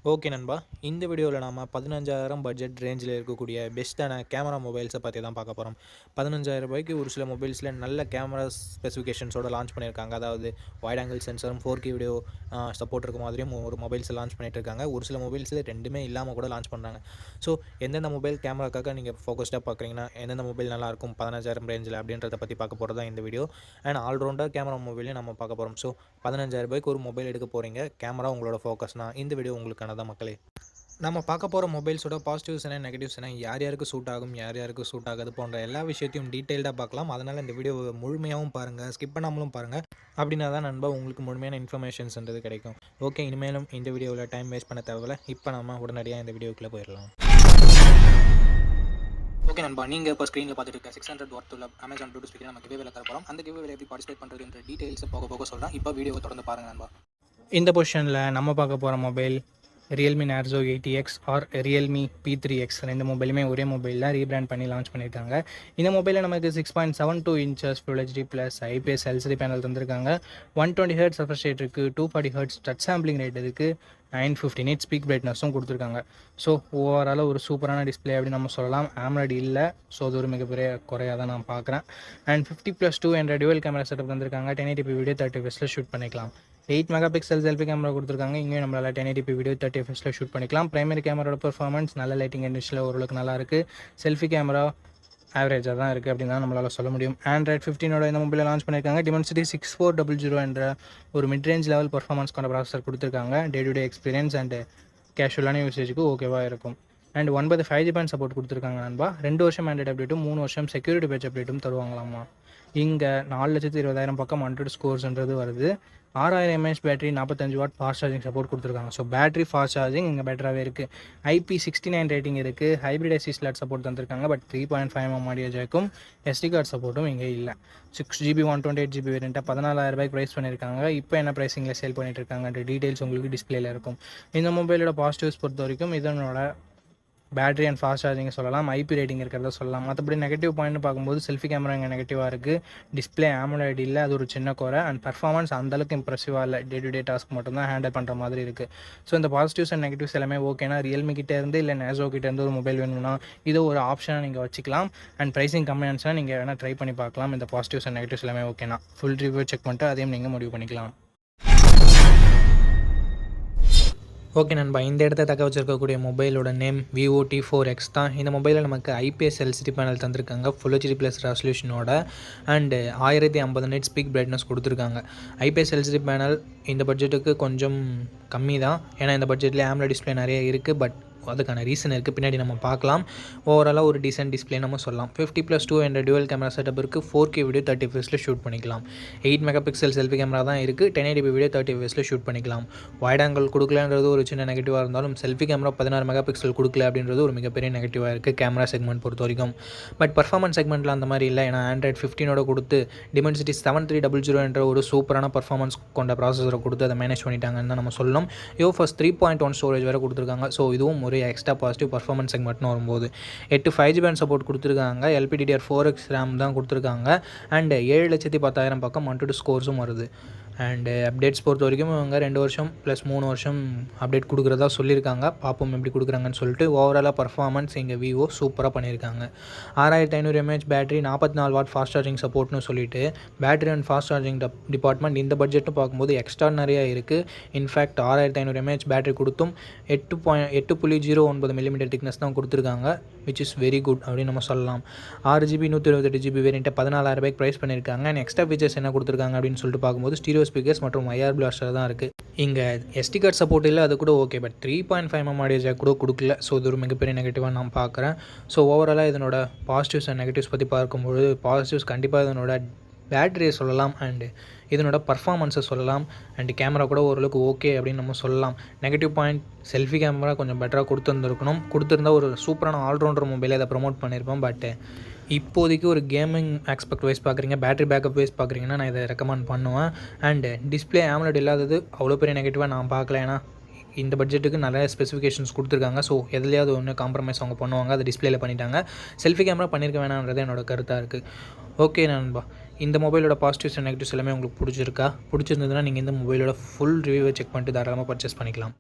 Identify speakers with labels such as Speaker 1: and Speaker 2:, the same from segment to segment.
Speaker 1: Okay நண்பா, இந்த வீடியோவில் நாம் 15,000 பட்ஜெட் ரேஞ்சில் இருக்கக்கூடிய பெஸ்ட்டான கேமரா மொபைல்ஸை பற்றி தான் பார்க்க போகிறோம். 15,000 ரூபாய்க்கு ஒரு சில மொபைல்ஸில் நல்ல கேமரா ஸ்பெசிஃபிகேஷன்ஸோட லான்ச் பண்ணியிருக்காங்க. அதாவது வைட் ஆங்கிள் சென்சரும் 4K வீடியோ சப்போர்ட் இருக்க மாதிரியும் ஒரு மொபைல்ஸை லான்ச் பண்ணிட்டு இருக்காங்க. ஒரு சில மொபைல்ஸில் ரெண்டுமே இல்லாமல் கூட லான்ச் பண்ணுறாங்க. ஸோ எந்தெந்த மொபைல் கேமராக்காக நீங்கள் ஃபோக்கஸ்டாக பார்க்குறீங்கன்னா, எந்தெந்த மொபைல் நல்லாயிருக்கும் 15,000 ரேஞ்சில் அப்படின்றத பற்றி பார்க்க போகிறது தான் இந்த வீடியோ. அண்ட் ஆல்ரவுண்டர் கேமரா மொபைலையும் நம்ம பார்க்க போகிறோம். ஸோ 15,000 ரூபாய்க்கு ஒரு மொபைல் எடுக்க போகிறீங்க, கேமரா உங்களோட ஃபோக்கஸ்னா இந்த வீடியோ உங்களுக்கான தான் மக்களே. நம்ம பார்க்க போகிற மொபைல்ஸோட பாசிட்டிவ்ஸ் என்ன, நெகட்டிவ்ஸ் என்ன, யார் யாருக்கு சூட் ஆகும், யார் யாருக்கு சூட் ஆகாது போன்ற எல்லா விஷயத்தையும் டீட்டெயில்டாக பார்க்கலாம். அதனால் இந்த வீடியோவை முழுமையாகவும் பாருங்கள், ஸ்கிப் பண்ணாமலும் பாருங்கள். அப்படின்னா தான் நண்பா உங்களுக்கு முழுமையான இன்ஃபர்மேஷன்ஸ்ன்றது கிடைக்கும். ஓகே, இனிமேலும் இந்த வீடியோவில் டைம் வேஸ்ட் பண்ண தேவையில்ல. இப்போ நம்ம உடனடியாக இந்த வீடியோக்குள்ளே போயிடலாம். ஓகே நண்பா, நீங்கள் இப்போ ஸ்க்ரீனில் பார்த்துட்டு இருக்க 600 வாட் உள்ள அமேசான் ப்ளூடூத் ஸ்பீக்கர் நம்ம கிவ்வேல தர போகிறோம். அந்த கிவ்வேல எப்படி பார்ட்டிசிபேட் பண்ணுறதுன்ற டீட்டெயில்ஸை போக சொல்கிறேன். இப்போ வீடியோவை தொடர்ந்து பாருங்கள் நண்பா. இந்த பொசிஷனில் நம்ம பார்க்க போகிற mobile Realme Narzo 80X or Realme P3X. ரெண்டு மொபைலுமே ஒரே மொபைலில் ரீபிராண்ட் பண்ணி லான்ச் பண்ணியிருக்காங்க. இந்த மொபைலில் நமக்கு 6.72 inches Full HD plus IPS LCD panel தந்திருக்காங்க. 120 Hz ரெஃப்ரெஷ் ரேட் இருக்குது, 240 Hz டச் சாம்பிளிங் ரேட் இருக்குது, 950 nits ஸ்பீக் பிரைட்னஸும் கொடுத்துருக்காங்க. ஸோ ஓவரால் ஒரு சூப்பரான டிஸ்பிளே அப்படின்னு நம்ம சொல்லலாம். AMOLED இல்லை, ஸோ அது ஒரு மிகப்பெரிய குறையாக தான் நான் பார்க்குறேன். அண்ட் 50+2 என்ற டுவல் கேமரா செட்டப் தந்திருக்காங்க. 1080p வீடியோ 30 fps ஷூட் பண்ணிக்கலாம். 8 மெகாபிக்சல் செல்ஃபி கேமரா கொடுத்துருக்காங்க. இங்கேயும் நம்மளால் 1080p வீடியோ 30 fps ஷூட் பண்ணிக்கலாம். பிரைமரி கேமராவோட பெர்ஃபார்மன்ஸ் நல்ல லைட்டிங் கண்டிஷனில் ஓரளவுக்கு நல்லா இருக்குது. செல்ஃபி கேமரா ஆவரேஜாக தான் இருக்குது அப்படின்னு தான் நம்மளால் சொல்ல முடியும். Android 15 இந்த மொபைலில் லான்ச் பண்ணியிருக்காங்க. Dimensity 6400 என்ற ஒரு மிட் ரேஞ்ச் லெவல் பர்ஃபார்மன்ஸ் கொண்ட ப்ராசஸர் கொடுத்துருக்காங்க. Day to day experience and கேஷுவலான யூசேஜுக்கு ஓகேவாக இருக்கும். அண்ட் 9 5G பேண்ட் சப்போர்ட் கொடுத்துருக்காங்க நண்பா. 2 வருஷம் ஆண்ட்ராய்டு அப்டேட்டும் 3 வருஷம் செக்யூரிட்டி பேட்ச் அப்டேட்டும் தருவாங்களாமா. இங்கே 4,20,000 பக்கம் 100 ஸ்கோர்ஸ்ன்றது வருது. 6000 mAh battery, 45 watt fast charging support கொடுத்துருக்காங்க. ஸோ பேட்டரி ஃபாஸ்ட் சார்ஜிங் இங்கே பெட்டராகவே இருக்குது. IP69 ரேட்டிங் இருக்குது. ஹைப்ரிட் SD ஸ்லாட் சப்போர்ட் தந்திருக்காங்க. பட் 3.5mm ஆடியோ ஜாக்கும் SD கார்டு சப்போர்ட்டும் இங்கே இல்லை. 6GB 128GB வேரியண்ட்டை 14,000 ரூபாய்க்கு ப்ரைஸ் பண்ணியிருக்காங்க. இப்போ என்ன ப்ரைஸிங்கில் சேல் பண்ணிட்டு இருக்காங்கன்ற டீட்டெயில்ஸ் உங்களுக்கு டிஸ்பிளேல இருக்கும். இந்த மொபைலோட பாசிட்டிவ்ஸ் பொறுத்த வரைக்கும் இதனோட பேட்டரி அண்ட் ஃபாஸ்ட் சார்ஜிங் சொல்லலாம், IP ரேட்டிங் இருக்கிறத சொல்லலாம். மற்றபடி நெகட்டிவ் பாயிண்ட் பார்க்கும்போது செல்ஃபி கேமரா இங்கே நெகட்டிவாக இருக்குது. டிஸ்பிளே AMOLED இல்லை, அது ஒரு சின்ன குறை. அண்ட் பர்ஃபார்மன்ஸ் அந்தளவுக்கு இம்ப்ரெசிவாக இல்லை. டே டு டே டாஸ்க் மட்டும் தான் ஹேண்டில் பண்ணுற மாதிரி இருக்குது. ஸோ இந்த பாசிட்டிவ்ஸ் அண்ட் நெகட்டிவ்ஸ் எல்லாமே ஓகேனா Realme கிட்டேருந்து இல்லை Narzo கிட்டேருந்து ஒரு மொபைல் வேணும்னா இது ஒரு ஆப்ஷனாக நீங்கள் வச்சுக்கலாம். அண்ட் ப்ரைஸிங் கம்மியானுச்சுன்னா நீங்கள் வேணால் ட்ரை பண்ணி பார்க்கலாம். இந்த பாசிட்டிவ்ஸ் அண்ட் நெகட்டிவ்ஸ் எல்லாமே ஓகேனா ஃபுல் ரிவ்யூ செக் பண்ணிட்டு அதையும் நீங்கள் முடிவு பண்ணிக்கலாம். ஓகே நண்பா, இந்த இடத்த தக்க வச்சிருக்கக்கூடிய மொபைலோட நேம் Vivo T4X தான். இந்த மொபைலில் நமக்கு IPS LCD பேனல் தந்திருக்காங்க, Full HD ப்ளஸ் ரெசல்யூஷனோட. அண்டு 1050 nits ஸ்பீக் பிரைட்னஸ் கொடுத்துருக்காங்க. IPS LCD பேனல் இந்த பட்ஜெட்டுக்கு கொஞ்சம் கம்மி தான். ஏன்னா இந்த பட்ஜெட்லேயே AMOLED டிஸ்பிளே நிறைய இருக்குது. பட் அதுக்கான ரீசன் இருக்குது, பின்னாடி நம்ம பார்க்கலாம். ஓவராலாக ஒரு டீசென்ட் டிஸ்பிளே நம்ம சொல்லலாம். 50+2 என்ற டுவல் கேமரா செட்டப் இருக்குது. 4K வீடியோ 30 fps ஷூட் பண்ணிக்கலாம். 8 மெகாபிக்சல் செல்ஃபி கேமரா தான் இருக்குது. 1080p வீடியோ 30 fps ஷூட் பண்ணிக்கலாம். வைட் ஆங்கிள் கொடுக்கலன்றது ஒரு சின்ன நெகட்டிவாக இருந்தாலும் செல்ஃபி கேமரா 16 மெகாபிக்சல் கொடுக்கல அப்படின்றது ஒரு மிகப்பெரிய நெகட்டிவாக இருக்குது கேமரா செக்மெண்ட் பொறுத்த வரைக்கும். பட் பர்ஃபார்மன்ஸ் செக்மெண்ட்டில் அந்த மாதிரி இல்லை. ஏன்னா Android 15 கொடுத்து Dimensity 7300 என்ற ஒரு சூப்பரான பர்ஃபார்மன்ஸ் கொண்ட ப்ராசஸரை கொடுத்து அதை மேனேஜ் பண்ணிட்டாங்கன்னு தான் நம்ம சொல்லணும். UFS 3.1 ஸ்டோரேஜ் வரை கொடுத்துருக்காங்க. ஸோ இதுவும் ஒரு எக்ஸ்ட்ரா பாசிட்டிவ் பர்ஃபார்மன்ஸ் செக்மெண்ட்னு வரும்போது 8 5G பேண்ட் சப்போர்ட் கொடுத்துருக்காங்க. LPDDR4X RAM தான் கொடுத்துருக்காங்க. அண்ட் 7,10,000 பக்கம் 120 ஸ்கோர்ஸும் வருது. அண்டு அப்டேட்ஸ் பொறுத்த வரைக்கும் இவங்க 2 வருஷம் ப்ளஸ் 3 வருஷம் அப்டேட் கொடுக்குறதா சொல்லியிருக்காங்க. பார்ப்போம் எப்படி கொடுக்குறாங்கன்னு சொல்லிட்டு. ஓவராலாக பர்ஃபார்மன்ஸ் இங்கே Vivo சூப்பராக பண்ணியிருக்காங்க. 6500 mAh battery, 44 watt fast charging சப்போர்ட்னு சொல்லிட்டு battery and fast charging department இந்த பட்ஜெட்னு பார்க்கும்போது எக்ஸ்ட்ரானரியாக இருக்குது. இன்ஃபேக்ட் 6500 mAh பேட்டரி கொடுத்தும் 8.09 மில்லிமீட்டர் திக்னஸ் தான் கொடுத்துருக்காங்க, விச் இஸ் வெரி குட் அப்படின்னு நம்ம சொல்லலாம். 6GB 128GB வேரியண்ட்டை 14,000 ரூபாய்க்கு ப்ரைஸ் பண்ணியிருக்காங்க. அண்ட் எக்ஸ்ட்ரா ஃபீச்சர்ஸ் என்ன கொடுத்துருக்காங்க அப்படின்னு சொல்லிட்டு பார்க்கும்போது ஸ்டீரியோ ஸ்பீக்கர்ஸ் மற்றும் IR பிளாஸ்டர் தான் இருக்குது. இங்கே SD கார்டு சப்போர்ட் இல்லை, அது கூட okay. But 3.5mm audio jack கூட கொடுக்கல. ஸோ இது ஒரு மிகப்பெரிய நெகட்டிவாக நான் பார்க்குறேன். ஸோ ஓவராலாக இதனோட பாசிட்டிவ்ஸ் அண்ட் நெகட்டிவ்ஸ் பற்றி பார்க்கும்போது பாசிட்டிவ்ஸ் கண்டிப்பாக இதனோட பேட்டரியை சொல்லலாம். அண்டு இதனோட பர்ஃபார்மன்ஸை சொல்லலாம். அண்டு கேமரா கூட ஓரளவுக்கு ஓகே அப்படின்னு நம்ம சொல்லலாம். நெகட்டிவ் பாயிண்ட் செல்ஃபி கேமரா கொஞ்சம் பெட்டராக கொடுத்துருந்தா ஒரு சூப்பரான ஆல்ரவுண்டர் மொபைலை அதை ப்ரமோட் பண்ணியிருப்போம். பட் இப்போதைக்கு ஒரு கேமிங் ஆஸ்பெக்ட் வைஸ் பார்க்குறீங்க, பேட்டரி பேக்கப் வைஸ் பார்க்குறீங்கன்னா நான் இதை ரெக்கமெண்ட் பண்ணுவேன். அண்டு டிஸ்பிளே AMOLED இல்லாதது அவ்வளோ பெரிய நெகட்டிவாக நான் பார்க்கல. ஏன்னா இந்த பட்ஜெட்டுக்கு நிறைய ஸ்பெசிஃபிகேஷன்ஸ் கொடுத்துருக்காங்க. ஸோ எதுலையாவது ஒன்று காம்ப்ரமைஸ் அவங்க பண்ணுவாங்க, அதை டிஸ்பிளேல பண்ணிட்டாங்க. செல்ஃபி கேமரா பண்ணியிருக்க வேணான்றது என்னோட கருத்தாக இருக்குது. ஓகே நண்பா, இந்த மொபைலோட பாசிட்டிவ்ஸ் அண்ட் நெகட்டிவ்ஸ் எல்லாமே உங்களுக்கு பிடிச்சிருந்ததுன்னா நீங்கள் இந்த மொபைலோட ஃபுல் ரிவ்யூவை செக் பண்ணிட்டு தாராளமாக பர்ச்சேஸ் பண்ணிக்கலாம்.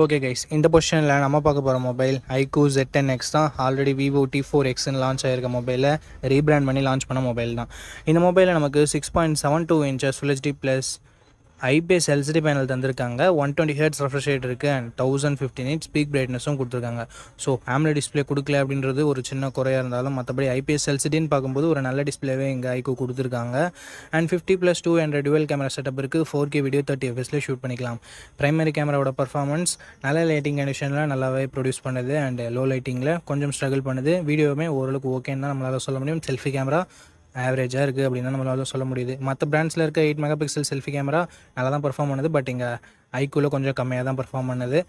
Speaker 1: ஓகே கைஸ், இந்த பொசிஷனில் நம்ம பார்க்க போகிற மொபைல் iQOO Z10X தான். ஆல்ரெடி விவோ T4Xன்னு லான்ச் ஆகிருக்க மொபைலை ரீபிராண்ட் பண்ணி லான்ச் பண்ண மொபைல் தான். இந்த மொபைலில் நமக்கு 6.72 inches Full HD plus IPS LCD panel தந்திருக்காங்க. 120 Hz ரெஃப்ரெஷ் ரேட் இருக்குது அண்ட் 1050 nits ஸ்பீக் பிரைட்னஸும் கொடுத்துருக்காங்க. ஸோ AMOLED டிஸ்பிளே கொடுக்கல அப்படின்றது ஒரு சின்ன குறையாக இருந்தாலும் மற்றபடி ஐபிஎஸ் எல்சிடின்னு பார்க்கும்போது ஒரு நல்ல டிஸ்பிளேவே இங்கே iQOO கொடுத்துருக்காங்க. அண்ட் 50+2 டுவெல் கேமரா செட்டப் இருக்குது. 4K வீடியோ 30 fps ஷூட் பண்ணிக்கலாம். பிரைமரி கேமராவோட பர்ஃபார்மன்ஸ் நல்ல லைட்டிங் கண்டிஷனில் நல்லாவே ப்ரொடியூஸ் பண்ணுது அண்ட் லோ லைட்டிங்கில் கொஞ்சம் ஸ்ட்ரகிள் பண்ணுது. வீடியோவுமே ஓரளவுக்கு ஓகேன்னு தான் நம்மளால் சொல்ல முடியும். செல்ஃபி கேமரா ஆவரேஜாக இருக்குது அப்படின்னு நம்மளால் சொல்ல முடியுது. மற்ற பிராண்ட்ஸில் இருக்க 8 MP செல்ஃபி கேமரா நல்லா தான் பர்ஃபார்ம் பண்ணுது. பட் இங்கே iQOOவில் கொஞ்சம் கம்மியாக தான் பர்ஃபார்ம் பண்ணுது.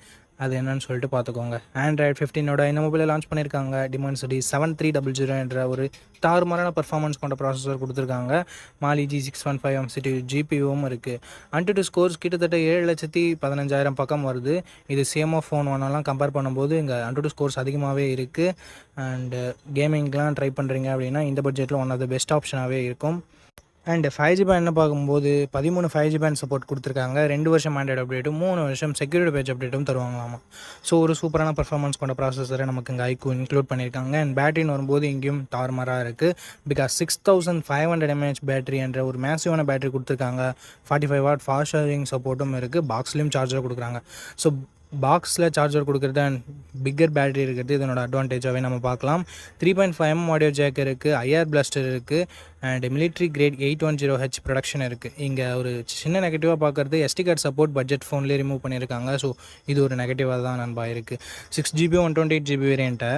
Speaker 1: அது என்னன்னு சொல்லிட்டு பார்த்துக்கோங்க. Android 15 இந்த மொபைலில் லான்ச் பண்ணியிருக்காங்க. Dimensity 7300 என்ற ஒரு தாறுமாறான பர்ஃபார்மன்ஸ் கொண்ட ப்ராசஸர் கொடுத்துருக்காங்க. Mali G615 MCU GPUவும் இருக்குது. AnTuTu ஸ்கோர்ஸ் கிட்டத்தட்ட 7,15,000 பக்கம் வருது. இது CMO ஃபோன் ஒன்றெல்லாம் கம்பேர் பண்ணும்போது இங்கே AnTuTu ஸ்கோர்ஸ் அதிகமாகவே இருக்குது. அண்டு கேமிங்லாம் ட்ரை பண்ணுறீங்க அப்படின்னா இந்த பட்ஜெட்டில் ஒன் ஆஃப் த பெஸ்ட் ஆப்ஷனாகவே இருக்கும். அண்ட் 5G பேண்ட் பார்க்கும்போது 13 5G பேண்ட் சப்போர்ட் கொடுத்துருக்காங்க. 2 வருஷம் ஆண்ட்ராய்டு அப்டேட்டும் 3 வருஷம் செக்யூரிட்டி பேட்ச் அப்டேட்டும் தருவாங்களாமா. ஸோ ஒரு சூப்பரான பர்ஃபார்மன்ஸ் கொண்ட ப்ராசஸரை நமக்கு இங்கே iQOO இன்க்ளூட் பண்ணியிருக்காங்க. அண்ட் பேட்டரின்னு வரும்போது இங்கேயும் தாறுமாறாக இருக்குது. பிகாஸ் 6500 mAh பேட்டரி என்ற ஒரு மேசிவான பேட்டரி கொடுத்துருக்காங்க. 45 watt ஃபாஸ்ட் சார்ஜிங் சப்போர்ட்டும் இருக்குது. பாக்ஸ்லேயும் சார்ஜர் கொடுக்குறாங்க. ஸோ பாக்ஸில் சார்ஜர் கொடுக்குறது அண்ட் பிக்கர் பேட்டரி இருக்கிறது இதனோட அட்வான்டேஜாகவே நம்ம பார்க்கலாம். 3.5mm ஆடியோ ஜாக் இருக்குது. IR பிளாஸ்டர் இருக்குது. And military great 810H production இருக்குது. இங்கே ஒரு சின்ன நெகட்டிவாக பார்க்குறது SD கார்டு சப்போர்ட் பட்ஜெட் ஃபோன்லேயே ரிமூவ் பண்ணியிருக்காங்க. ஸோ இது ஒரு நெகட்டிவாக தான் நண்பா இருக்குது. 6GB 128GB வேரியண்ட்டை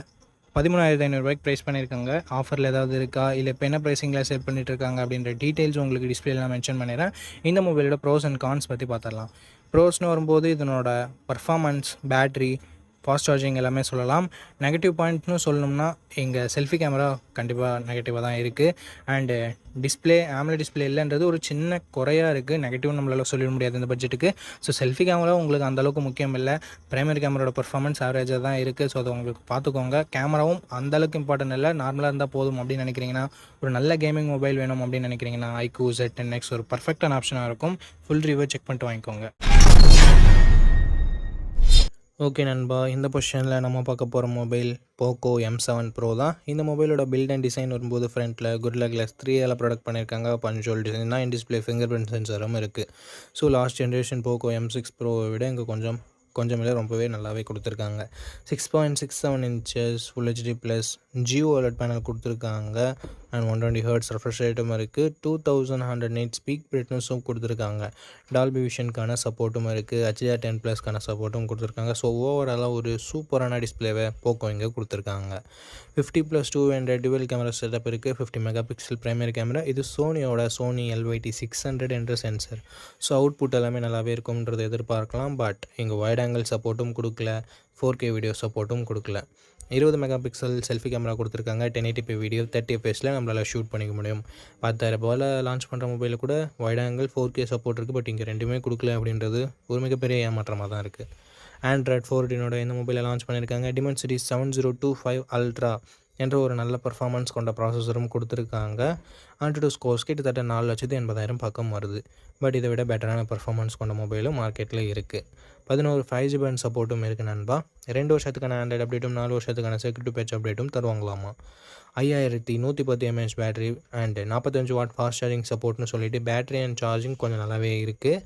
Speaker 1: 13,500 ப்ரைஸ் பண்ணியிருக்காங்க. ஆஃபரில் ஏதாவது இருக்கா இல்லை இப்போ என்ன ப்ரைஸிங்கில் சேல் பண்ணிட்டு இருக்காங்க அப்படின்ற டீட்டெயில்ஸ் உங்களுக்கு டிஸ்பிளேல நான் மென்ஷன் பண்ணிடுறேன். இந்த மொபைலோட ப்ரோஸ் அண்ட் கான்ஸ் பற்றி பார்த்துடலாம். ப்ரோஸ்னு வரும்போது இதனோட பர்ஃபார்மன்ஸ், பேட்ரி, ஃபாஸ்ட் சார்ஜிங் எல்லாமே சொல்லலாம். நெகட்டிவ் பாயிண்ட்னு சொல்லணும்னா இங்கே செல்ஃபி கேமரா கண்டிப்பாக நெகட்டிவாக தான் இருக்குது. அண்டு டிஸ்பிளே AMOLED டிஸ்பிளே இல்லைன்றது ஒரு சின்ன குறையாக இருக்குது. நெகட்டிவ் நம்மளால் சொல்லிட முடியாது இந்த பட்ஜெட்டுக்கு. ஸோ செல்ஃபி கேமரா உங்களுக்கு அந்தளவுக்கு முக்கியம் இல்லை. பிரைமரி கேமராவோட பர்ஃபார்மன்ஸ் ஆவரேஜாக தான் இருக்குது. ஸோ அதை உங்களுக்கு பார்த்துக்கோங்க. கேமராவும் அந்தளவுக்கு இம்பார்ட்டன்ட் இல்லை, நார்மலாக இருந்தால் போதும் அப்படின்னு நினைக்கிறீங்கன்னா, ஒரு நல்ல கேமிங் மொபைல் வேணும் அப்படின்னு நினைக்கிறீங்கன்னா iQOO Z10X ஒரு பர்ஃபெக்டான ஆப்ஷனாக இருக்கும். ஃபுல் ரிவ்யூ செக் பண்ணிட்டு வாங்கிக்கோங்க. ஓகே நண்பா, இந்த பொசிஷனில் நம்ம பார்க்க போகிற மொபைல் போக்கோ M7 Pro தான். இந்த மொபைலோட பில்ட் அண்ட் டிசைன் வரும்போது ஃப்ரண்ட்டில் Gorilla Glass 3 ப்ராடக்ட் பண்ணியிருக்காங்க. பஞ்சுவல் டிசைன் தான். இன் டிஸ்பிளே ஃபிங்கர் பிரிண்ட் சென்சரும் இருக்குது. So last generation Poco M6 Proவை விட இங்கே கொஞ்சம் இல்லை ரொம்பவே நல்லாவே கொடுத்துருக்காங்க. 6.67 inches Full HD plus OLED panel கொடுத்துருக்காங்க. அண்ட் 120 Hz ரெஃப்ரெஷ் ரேட்டும் இருக்குது. 2100 nits ஸ்பீக் பிரைட்னஸும் கொடுத்துருக்காங்க. டால்பி விஷனுக்கான சப்போர்ட்டும் இருக்குது. HDR10+க்கான சப்போர்ட்டும் கொடுத்துருக்காங்க. ஸோ ஓவராலாக ஒரு சூப்பரான டிஸ்பிளேவை போக்கோ இங்கே கொடுத்துருக்காங்க. 50+2 என்ற டுவெல் கேமரா செட்டப் இருக்குது. 50 MP பிரைமரி கேமரா. இது சோனியோட Sony LYT600 என்ற சென்சர். ஸோ அவுட்புட் எல்லாமே நல்லாவே இருக்கும்ன்றது எதிர்பார்க்கலாம். பட் இங்கே வைட் ஆங்கிள் சப்போர்ட்டும் கொடுக்கல, 4K வீடியோ சப்போர்ட்டும் கொடுக்கல. 20 MP செல்ஃபி கேமரா கொடுத்துருக்காங்க. 1080p வீடியோ 30 fps நம்மளால் ஷூட் பண்ணிக்க முடியும். 10,000 ரூபாயில் லான்ச் பண்ணுற மொபைலில் கூட வைட் ஆங்கிள் 4K சப்போர்ட் இருக்குது. பட் இங்கே ரெண்டுமே கொடுக்கல அப்படின்றது ஒரு மிகப்பெரிய ஏமாற்றமாக தான் இருக்குது. Android 14 இந்த மொபைலை லான்ச் பண்ணியிருக்காங்க. Dimensity 7025 Ultra என்ற ஒரு நல்ல பர்ஃபார்மன்ஸ் கொண்ட ப்ராசஸரும் கொடுத்துருக்காங்க. AnTuTu ஸ்கோர்ஸ் கிட்டத்தட்ட 4,80,000 பக்கம் வருது. பட் இதை விட பெட்டரான பர்ஃபார்மன்ஸ் கொண்ட மொபைலும் மார்க்கெட்டில் இருக்குது. 11 5G பேண்ட் சப்போர்ட்டும் இருக்குது நண்பா. 2 வருஷத்துக்கான ஆண்ட்ராய்டு அப்டேட்டும் 4 வருஷத்துக்கான செக்யூரிட்டி பேட்ச் அப்டேட்டும் தருவாங்களாமா. 5110 mAh battery and 45 watt fast charging சப்போர்ட்னு சொல்லிட்டு பேட்டரி அண்ட் சார்ஜிங் கொஞ்சம் நல்லாவே இருக்குது.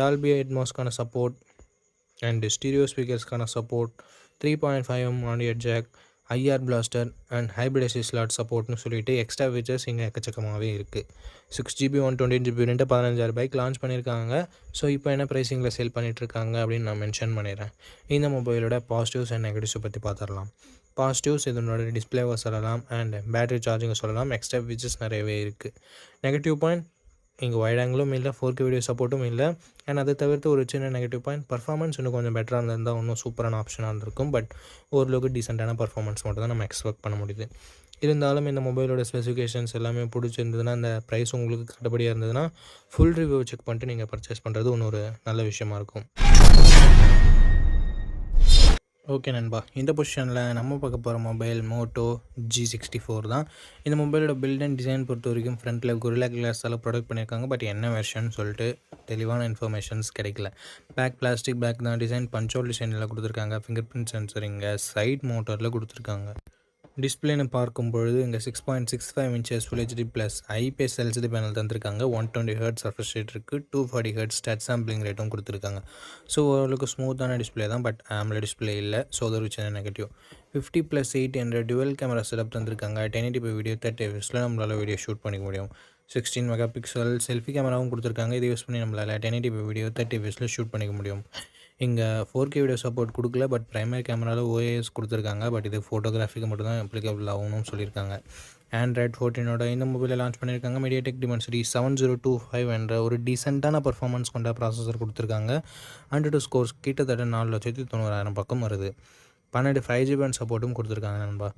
Speaker 1: டால்பி அட்மாஸ்க்கான சப்போர்ட் அண்ட் ஸ்டீரியோ ஸ்பீக்கர்ஸ்க்கான support, 3.5mm audio jack, IR blaster and hybrid SD slot சப்போர்ட்னு சொல்லிட்டு எக்ஸ்ட்ரா ஃபீச்சர்ஸ் இங்கே எக்கச்சக்கமாகவே இருக்குது. 6GB 128GB 15,000 லான்ச் பண்ணியிருக்காங்க. ஸோ இப்போ என்ன ப்ரைஸிங்கில் சேல் பண்ணிகிட்ருக்காங்க அப்படின்னு நான் மென்ஷன் பண்ணிடுறேன். இந்த மொபைலோட பாசிட்டிவ்ஸ் அண்ட் நெகட்டிவ்ஸை பற்றி பார்த்துடலாம். பாசிட்டிவ்ஸ் இதனோட டிஸ்பிளேவை சொல்லலாம் அண்ட் பேட்டரி சார்ஜிங்கை சொல்லலாம். எக்ஸ்ட்ரா ஃபீச்சர்ஸ் நிறையவே இருக்குது. நெகட்டிவ் பாயிண்ட் இங்கே வைட் ஆங்கிளும் இல்லை, 4K வீடியோ சப்போர்ட்டும் இல்லை. அண்ட் அதை தவிர்த்து ஒரு சின்ன நெகட்டிவ் பாயிண்ட், பர்ஃபார்மன்ஸ் இன்னும் கொஞ்சம் பெட்டராக இருந்திருந்தால் இன்னும் சூப்பரான ஆப்ஷனாக இருந்திருக்கும். பட் ஓரளவுக்கு டீசெண்டான பர்ஃபார்மன்ஸ் மட்டும் தான் நம்ம எக்ஸ்பெக்ட் பண்ண முடியுது. இருந்தாலும் இந்த மொபைலோட ஸ்பெசிஃபிகேஷன்ஸ் எல்லாமே பிடிச்சிருந்ததுன்னா, அந்த ப்ரைஸ் உங்களுக்கு கட்டுப்படியாக இருந்ததுன்னா ஃபுல் ரிவ்யூ செக் பண்ணிட்டு நீங்கள் பர்ச்சேஸ் பண்ணுறது இன்னொரு நல்ல விஷயமா இருக்கும். ஓகே நண்பா, இந்த பொசிஷனில் நம்ம பார்க்க போகிற மொபைல் மோட்டோ G64 தான். இந்த மொபைலோட பில்ட் அண்ட் டிசைன் பொறுத்த வரைக்கும் ஃப்ரண்ட்டில் கொரில்லா கிளாஸால் ப்ரொடக்ட் பண்ணியிருக்காங்க. பட் என்ன வெர்ஷன் சொல்லிட்டு தெளிவான இன்ஃபர்மேஷன்ஸ் கிடைக்கல. பேக் பிளாஸ்டிக் பேக் தான், டிசைன் பஞ்சோல் டிசைனில் கொடுத்துருக்காங்க. ஃபிங்கர் பிரிண்ட் சென்சர் இங்கே சைட் மோட்டரில் கொடுத்துருக்காங்க. டிஸ்பிளேன்னு பார்க்கும்பொழுது இங்கே 6.65 inches full HD plus IPS LCD panel தந்திருக்காங்க. 120 ஹெர்ட்ஸ் ரெஃப்ரெஷ் ரேட் இருக்குது. 240 ஹெர்ட்ஸ் டச் சாம்பிளிங் ரேட்டும் கொடுத்துருக்காங்க. ஸோ ஓரளவுக்கு ஸ்மூத்தான டிஸ்பிளே தான், பட் AMOLED டிஸ்பிளே இல்லை. ஸோ அது ஒரு சின்ன நெகட்டிவ். 50+8 என்ற டுவெல் கேமரா செட்டப் தந்திருக்காங்க. 1080p வீடியோ 30 fps நம்மளால் வீடியோ ஷூட் பண்ணிக்க முடியும். 16 மெகா பிக்சல் செல்ஃபி கேமராவும் கொடுத்துருக்காங்க. இதை யூஸ் பண்ணி நம்மளால் 1080p வீடியோ 30 fps ஷூட் பண்ணிக்க முடியும். இங்கே 4K வீடியோ சப்போர்ட் கொடுக்கல, பட் ப்ரைமரி கேமராவில் OIS கொடுத்துருக்காங்க. பட் இது ஃபோட்டோகிராஃபிக்கு மட்டும்தான் அப்ளிகபிள் ஆகணும்னு சொல்லியிருக்காங்க. Android 14 இந்த மொபைலில் லான்ச் பண்ணியிருக்காங்க. MediaTek Dimensity 7025 என்ற ஒரு டீசெண்டான பர்ஃபார்மன்ஸ் கொண்ட ப்ராசஸர் கொடுத்துருக்காங்க. AnTuTu ஸ்கோர்ஸ் கிட்டத்தட்ட 4,90,000 பக்கம் வருது. 12 5G பேண்ட் சப்போர்ட்டும் கொடுத்துருக்காங்க நண்பா.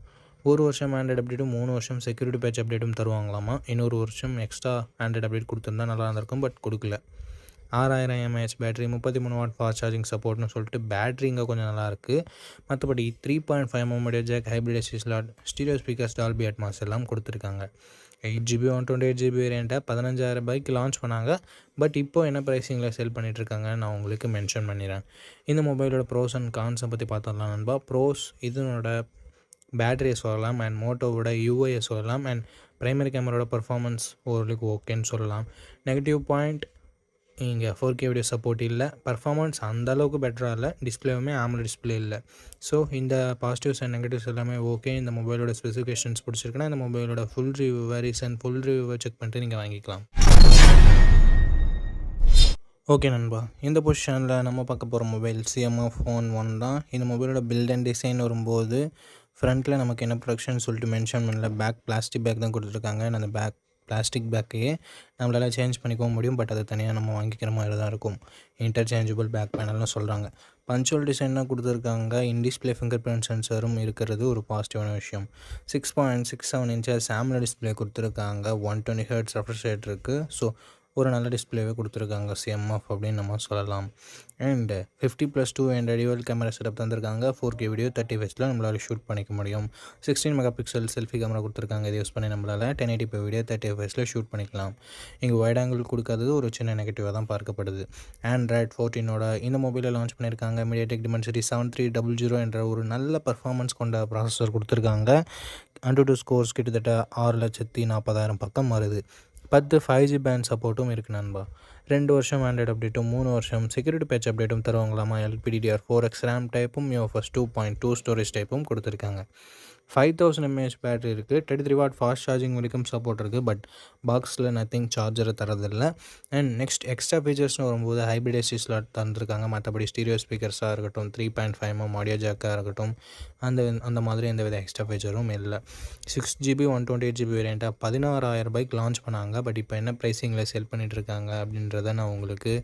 Speaker 1: ஒரு வருஷம் ஆண்ட்ராய்டு அப்டேட்டும் 3 வருஷம் செக்யூரிட்டி பேட்ச் அப்டேட்டும் தருவாங்களாமா. இன்னொரு வருஷம் எக்ஸ்ட்ரா ஆண்ட்ராய்டு அப்டேட் கொடுத்துருந்தா நல்லா இருந்திருக்கும், பட் கொடுக்கல. 6000 mAh battery, 33 watt fast charging சப்போர்ட்னு சொல்லிட்டு பேட்டரி இங்கே கொஞ்சம் நல்லாயிருக்கு. மற்றபடி 3.5mm audio jack, hybrid SD slot, stereo speakers, Dolby Atmos எல்லாம் கொடுத்துருக்காங்க. 8GB 128GB வேரியண்ட்டை 15,000 ரூபாய்க்கு லான்ச் பண்ணாங்க. பட் இப்போ என்ன ப்ரைஸிங்கில் செல் பண்ணிகிட்ருக்காங்க நான் உங்களுக்கு மென்ஷன் பண்ணிடுறேன். இந்த மொபைலோட ப்ரோஸ் அண்ட் கான்ஸை பற்றி பார்த்துடலாம் நண்பா. ப்ரோஸ் இதனோட பேட்டரியை சொல்லலாம், அண்ட் மோட்டோவோட யூஐயை சொல்லலாம், அண்ட் ப்ரைமரி கேமராவோட பர்ஃபார்மன்ஸ் ஓரளவுக்கு ஓகேன்னு சொல்லலாம். நெகட்டிவ் பாயிண்ட், இங்கே 4K வீடியோ சப்போர்ட் இல்லை. பர்ஃபார்மன்ஸ் அந்தளவுக்கு பெட்டராக இல்லை. டிஸ்பிளேவுமே AMOLED டிஸ்பிளே இல்லை. ஸோ இந்த பாசிட்டிவ்ஸ் அண்ட் நெகட்டிவ்ஸ் எல்லாமே ஓகே. இந்த மொபைலோட ஸ்பெசிஃபிகேஷன்ஸ் பிடிச்சிருக்குன்னா இந்த மொபைலோட ஃபுல் ரிவ்யூவை செக் பண்ணிட்டு நீங்கள் வாங்கிக்கலாம். ஓகே நண்பா, இந்த பொசிஷனில் நம்ம பார்க்க போகிற மொபைல் CMF Phone 1 தான். இந்த மொபைலோட பில்ட் அண்ட் டிசைன் வரும்போது ஃப்ரண்ட்டில் நமக்கு என்ன ப்ரொடக்ஷன் சொல்லிட்டு மென்ஷன் பண்ணல. பேக் பிளாஸ்டிக் பேக் தான் கொடுத்துருக்காங்க. அந்த பேக் பிளாஸ்டிக் பேக்கையே நம்மளால் சேஞ்ச் பண்ணிக்கவும் முடியும், பட் அதை தனியாக நம்ம வாங்கிக்கிற மாதிரி தான் இருக்கும். இன்டர்சேஞ்சபிள் பேக் பேனல்னு சொல்கிறாங்க. பஞ்சுவல் டிசைனாக கொடுத்துருக்காங்க. இன்டிஸ்பிளே ஃபிங்கர் பிரிண்ட் சென்சரும் இருக்கிறது ஒரு பாசிட்டிவான விஷயம். 6.67 இன்ச்சஸ் AMOLED டிஸ்பிளே கொடுத்துருக்காங்க. 120 ஹெர்ட்ஸ் ரெஃப்ரெஷ் ரேட் இருக்குது. ஸோ ஒரு நல்ல டிஸ்பிளேவே கொடுத்துருக்காங்க CMF அப்படின்னு நம்ம சொல்லலாம். அண்ட் 50+2 என்ற டியூவல் கேமரா செட்டப் தந்திருக்காங்க. 4K வீடியோ 30 fps நம்மளால் ஷூட் பண்ணிக்க முடியும். 16 மெகா பிக்சல் செல்ஃபி கேமரா கொடுத்துருக்காங்க. இதை யூஸ் பண்ணி நம்மளால் 1080p வீடியோ 30 fps ஷூட் பண்ணிக்கலாம். இங்கே வைட் ஆங்கிள் கொடுக்காதது ஒரு சின்ன நெகட்டிவாக தான் பார்க்கப்படுது. Android 14 இந்த மொபைலை லான்ச் பண்ணியிருக்காங்க. MediaTek Dimensity 7300 என்ற ஒரு நல்ல பர்ஃபார்மன்ஸ் கொண்ட ப்ராசஸர் கொடுத்துருக்காங்க. AnTuTu ஸ்கோர்ஸ் கிட்டத்தட்ட 6,40,000 பக்கம் வருது. 10 5G பேண்ட் சப்போர்ட்டும் இருக்குது நண்பா. 2 வருஷம் ஆண்ட்ராய்டு அப்டேட்டும் 3 வருஷம் செக்யூரிட்டி பேட்ச் அப்டேட்டும் தருவாங்களாமா. LPDDR4X RAM டைப்பும் UFS 2.2 ஸ்டோரேஜ் டைப்பும் கொடுத்துருக்காங்க. 5000 mAh பேட்டரி இருக்குது. 33 வாட் ஃபாஸ்ட் சார்ஜிங் வரைக்கும் சப்போர்ட் இருக்குது. பட் பாக்ஸில் நத்திங் சார்ஜரை தரதில்லை. அண்ட் நெக்ஸ்ட் எக்ஸ்ட்ரா ஃபீச்சர்ஸ்னு வரும்போது ஹைப்ரிட் எஸ்டி ஸ்லாட் தந்துருக்காங்க. மற்றபடி ஸ்டீரியோ ஸ்பீக்கர்ஸாக இருக்கட்டும், 3.5mm ஆடியோ ஜாக்காக இருக்கட்டும், அந்த மாதிரி எந்த வித எக்ஸ்ட்ரா ஃபீச்சரும் இல்லை. 6GB 128GB வேரியண்ட்டாக 16,000 ரூபாய்க்கு லான்ச் பண்ணாங்க. பட் இப்போ என்ன ப்ரைஸிங்கில் செல் பண்ணிகிட்ருக்காங்க அப்படின்றத நான் உங்களுக்கு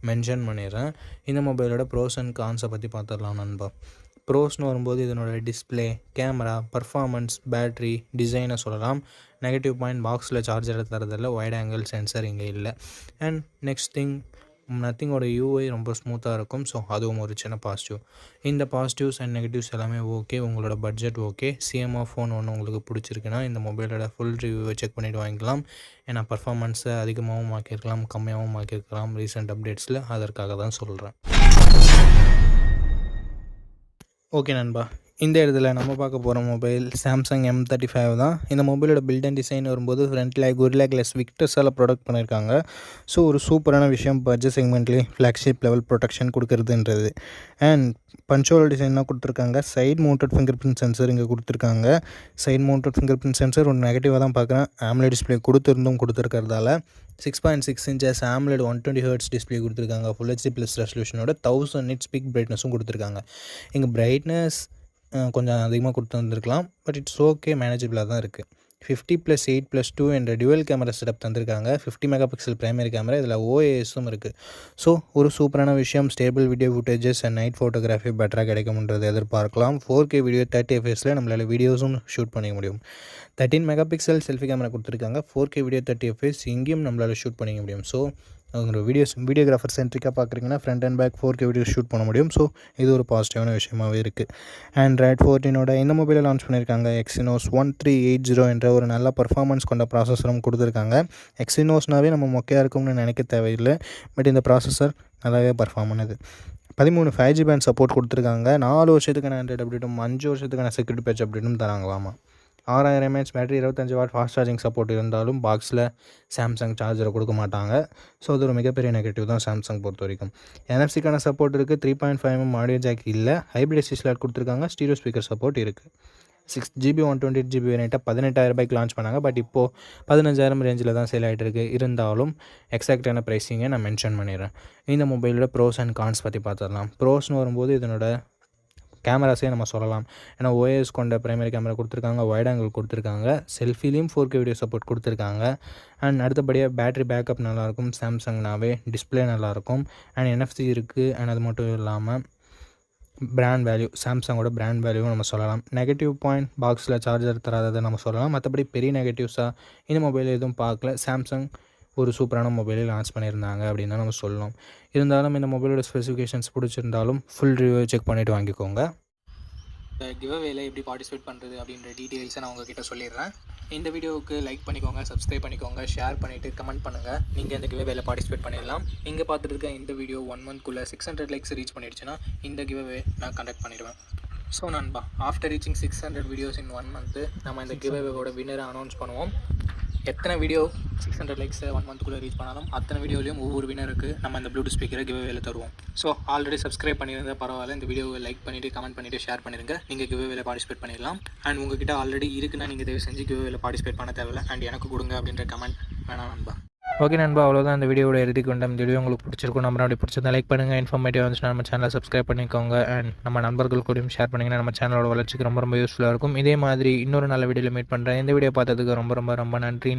Speaker 1: மென்ஷன் பண்ணிடுறேன். இந்த மொபைலோட ப்ரோஸ் அண்ட் கான்ஸை பற்றி பார்த்துடலாம் நண்பா. ப்ரோஸ்னு வரும்போது இதனோட டிஸ்பிளே, கேமரா, பர்ஃபார்மன்ஸ், பேட்ரி, டிசைனை சொல்லலாம். நெகட்டிவ் பாயிண்ட், பாக்ஸில் சார்ஜர் தரதில்லை. வைட் ஆங்கிள் சென்சர் இங்கே இல்லை. அண்ட் நெக்ஸ்ட் திங், நத்திங்கோட UI ரொம்ப ஸ்மூத்தாக இருக்கும். ஸோ அதுவும் ஒரு சின்ன பாசிட்டிவ். இந்த பாசிட்டிவ்ஸ் அண்ட் நெகட்டிவ்ஸ் எல்லாமே ஓகே. உங்களோட பட்ஜெட் ஓகே. CMF Phone 1 உங்களுக்கு பிடிச்சிருக்குன்னா இந்த மொபைலோட ஃபுல் ரிவ்யூவை செக் பண்ணிவிட்டு வாங்கிக்கலாம். ஏன்னா பர்ஃபார்மன்ஸை அதிகமாகவும் ஆக்கியிருக்கலாம், கம்மியாகவும் ஆக்கியிருக்கலாம் ரீசெண்ட் அப்டேட்ஸில். அதற்காக தான் சொல்கிறேன். ஓகே நண்பா, இந்த இடத்துல நம்ம பார்க்க போகிற மொபைல் Samsung M35 தான். இந்த மொபைலோட பில்ட் அண்ட் டிசைன் வரும்போது ஃப்ரண்ட்டில் கொரில்லா கிளாஸ் விக்டர்ஸால் ப்ரொடக்ட் பண்ணியிருக்காங்க. ஸோ ஒரு சூப்பரான விஷயம் பட்ஜெட் செக்மெண்ட்லேயே ஃப்ளாக்ஷிப் லெவல் ப்ரொடெக்ஷன் கொடுக்குறதுன்றது. அண்ட் பஞ்சோல் டிசைனாக கொடுத்துருக்காங்க. Side mounted fingerprint sensor இங்கே கொடுத்துருக்காங்க. Side mounted fingerprint sensor ஒரு நெகட்டிவாக தான் பார்க்குறேன். AMOLED டிஸ்பிளே கொடுத்துருக்கிறதால 6.6 இன்ச்சஸ் AMOLED 120 ஹெர்ட்ஸ் டிஸ்பிளே கொடுத்துருக்காங்க. ஃபுல் HD ப்ளஸ் ரெசல்யூஷனோட 1000 nits பீக் பிரைட்னஸும் கொடுத்துருக்காங்க. இங்கே பிரைட்னஸ் கொஞ்சம் அதிகமாக கொடுத்துருந்துருக்கலாம், பட் இட்ஸ் ஓகே, மேனேஜபிளாக தான் இருக்குது. 50+8+2 என்ற டுவெல் கேமரா செட்டப் தந்திருக்காங்க. 50 மெகா பிக்சல் ப்ரைமரி கேமரா, இதில் OISம் இருக்குது. ஸோ ஒரு சூப்பரான விஷயம். Stable video footages and night photography பெட்டராக கிடைக்கும்ன்றது எதிர்பார்க்கலாம். 4K வீடியோ 30 fps நம்மளால் வீடியோஸும் ஷூட் பண்ணிக்க முடியும். 13 மெகா பிக்சல் செல்ஃபி கேமரா கொடுத்துருக்காங்க. 4K வீடியோ 30 fps இங்கேயும் நம்மளால் ஷூட் பண்ணிக்க முடியும். ஸோ
Speaker 2: ஒரு வீடியோகிராஃபர் சென்ட்ரிக்காக பார்க்குறீங்கன்னா front and back 4K video shoot பண்ண முடியும். ஸோ இது ஒரு பாசிட்டிவான விஷயமாகவே இருக்குது. ஆண்ட்ராய்ட் 14 இந்த மொபைலை லான்ச் பண்ணியிருக்காங்க. எக்ஸினோஸ் 1380 என்ற ஒரு நல்ல பர்ஃபார்மன்ஸ் கொண்ட ப்ராசஸரும் கொடுத்துருக்காங்க. எக்ஸினோஸ்னாவே நம்ம மொக்கையாக இருக்கும்னு நினைக்க தேவையில்லை. பட் இந்த ப்ராசஸர் நல்லாவே பர்ஃபார்ம் பண்ணுது. 13 5G பேண்ட் சப்போர்ட் கொடுத்துருக்காங்க. 4 வருஷத்துக்கான ஆண்ட்ராய்டு அப்டேட்டும் 5 வருஷத்துக்கான செக்யூரிட்டி பேட்ச் அப்டேட்டும் தராங்களாமா. 6000 mAh battery, 25 what fast charging support இருந்தாலும் பாக்ஸில் சாம்சங் சார்ஜரை கொடுக்க மாட்டாங்க. ஸோ அது ஒரு மிகப்பெரிய நெகட்டிவ் தான் சாம்சங் பொறுத்த வரைக்கும். NFC சப்போர்ட் இருக்குது. 3.5mm ஆடியோ ஜாக் இல்லை. ஹைப்ரிட் SD ஸ்லாட் கொடுத்துருக்காங்க. ஸ்டீரியோ ஸ்பீக்கர் சப்போர்ட் இருக்குது. 6GB 128GB வேரியண்ட்டை 18,000 ரூபாய்க்கு லான்ச் பண்ணாங்க. பட் இப்போது 15,000 ரேஞ்சில் தான் சேல் ஆகிட்டு இருக்குது. இருந்தாலும் எக்ஸாக்டான ப்ரைஸிங்கை நான் மென்ஷன் பண்ணிடுறேன். இந்த மொபைலோட ப்ரோஸ் அண்ட் கான்ஸ் பற்றி பார்த்துடலாம். ப்ரோஸ்னு வரும்போது இதனோட கேமராஸே நம்ம சொல்லலாம். ஏன்னா OIS கொண்ட பிரைமரி கேமரா கொடுத்துருக்காங்க, வைட் ஆங்கிள் கொடுத்துருக்காங்க, செல்ஃபிலையும் 4K வீடியோ சப்போர்ட் கொடுத்துருக்காங்க. அண்ட் அடுத்தபடியாக பேட்டரி பேக்கப் நல்லாயிருக்கும். சாம்சங்னாவே டிஸ்பிளே நல்லாயிருக்கும். அண்ட் NFC இருக்குது. அண்ட் அது மட்டும் இல்லாமல் பிராண்ட் வேல்யூ, சாம்சங்கோட பிராண்ட் வேல்யூவும் நம்ம சொல்லலாம். நெகட்டிவ் பாயிண்ட் பாக்ஸில் சார்ஜர் தராததை நம்ம சொல்லலாம். மற்றபடி பெரிய நெகட்டிவ்ஸாக இந்த மொபைல் எதுவும் பார்க்கல. சாம்சங் ஒரு சூப்பரான மொபைலை லான்ச் பண்ணியிருந்தாங்க அப்படின்னு தான் நம்ம சொல்லணும். இருந்தாலும் இந்த மொபைலோட ஸ்பெசிஃபிகேஷன்ஸ் பிடிச்சிருந்தாலும் ஃபுல் ரிவ்யூ செக் பண்ணிவிட்டு வாங்கிக்கோங்க.
Speaker 1: இந்த கிவ்அவேல எப்படி பார்ட்டிசிபேட் பண்ணுறது அப்படின்ற டீட்டெயில்ஸை நான் உங்ககிட்ட சொல்லிடுறேன். இந்த வீடியோவுக்கு லைக் பண்ணிக்கோங்க, சப்ஸ்கிரைப் பண்ணிக்கோங்க, ஷேர் பண்ணிவிட்டு கமெண்ட் பண்ணுங்கள். நீங்கள் இந்த கிவ்அவேல பார்ட்டிசிபேட் பண்ணிடலாம். நீங்கள் பார்த்துட்டு இருக்க இந்த வீடியோ 1 மந்த்க்குள்ளே 600 லைக்ஸ் ரீச் பண்ணிடுச்சுன்னா இந்த கிவ்அவே நான் கண்டக்ட் பண்ணிடுவேன். ஸோ நண்பா, ஆஃப்டர் ரீச்சிங் 600 வீடியோஸ் இன் 1 மந்த்து நம்ம இந்த கிவ்அவேவோட வின்னரை அனௌன்ஸ் பண்ணுவோம். எத்தனை வீடியோ 600 லைக்ஸை 1 மந்த்க்குள்ளே ரீச் பண்ணாலும் அத்தனை வீடியோலையும் ஒவ்வொரு வினருக்கு நம்ம இந்த ப்ளூடூத் ஸ்பீக்கரை கிவ்அவேல தருவோம். ஸோ ஆல்ரெடி சப்ஸ்கிரைப் பண்ணியிருந்தா பரவாயில்ல, இந்த வீடியோவை லைக் பண்ணிவிட்டு கமெண்ட் பண்ணிவிட்டு ஷேர் பண்ணிடுங்க. நீங்கள் கிவ்அவேல பார்ட்டிசிபேட் பண்ணிடலாம். அண்ட் உங்ககிட்ட ஆல்ரெடி இருக்குன்னா நீங்கள் தயவு செஞ்சு கிவ்அவேல பார்ட்டிசிபேட் பண்ண தேவையில்லை. அண்ட் எனக்கு கொடுங்க அப்படின்ற கமெண்ட் வேணாம் நண்பா. ஓகே நண்பா, அவ்வளோதான் இந்த வீடியோட இறுதிக்கு கொண்ட. இந்த வீடியோ உங்களுக்கு பிடிச்சிருக்கும். நம்ம அப்படி பிடிச்சிருந்தா லைக் பண்ணுங்கள். இன்ஃபர்மேட்டிவ் வந்துச்சுன்னா நம்ம சேனலை சப்ஸ்கிரைப் பண்ணிக்கோங்க. அண்ட் நம்ம நண்பர்கள் கூடயும் ஷேர் பண்ணிங்கன்னா நம்ம சேனலோட வளர்ச்சிக்கு ரொம்ப யூஸ்ஃபுல்லாக இருக்கும். இதே மாதிரி இன்னொரு நல்ல வீடியோவில் மீட் பண்ணுறேன். இந்த வீடியோ பார்த்ததுக்கு ரொம்ப ரொம்ப ரொம்ப நன்றி.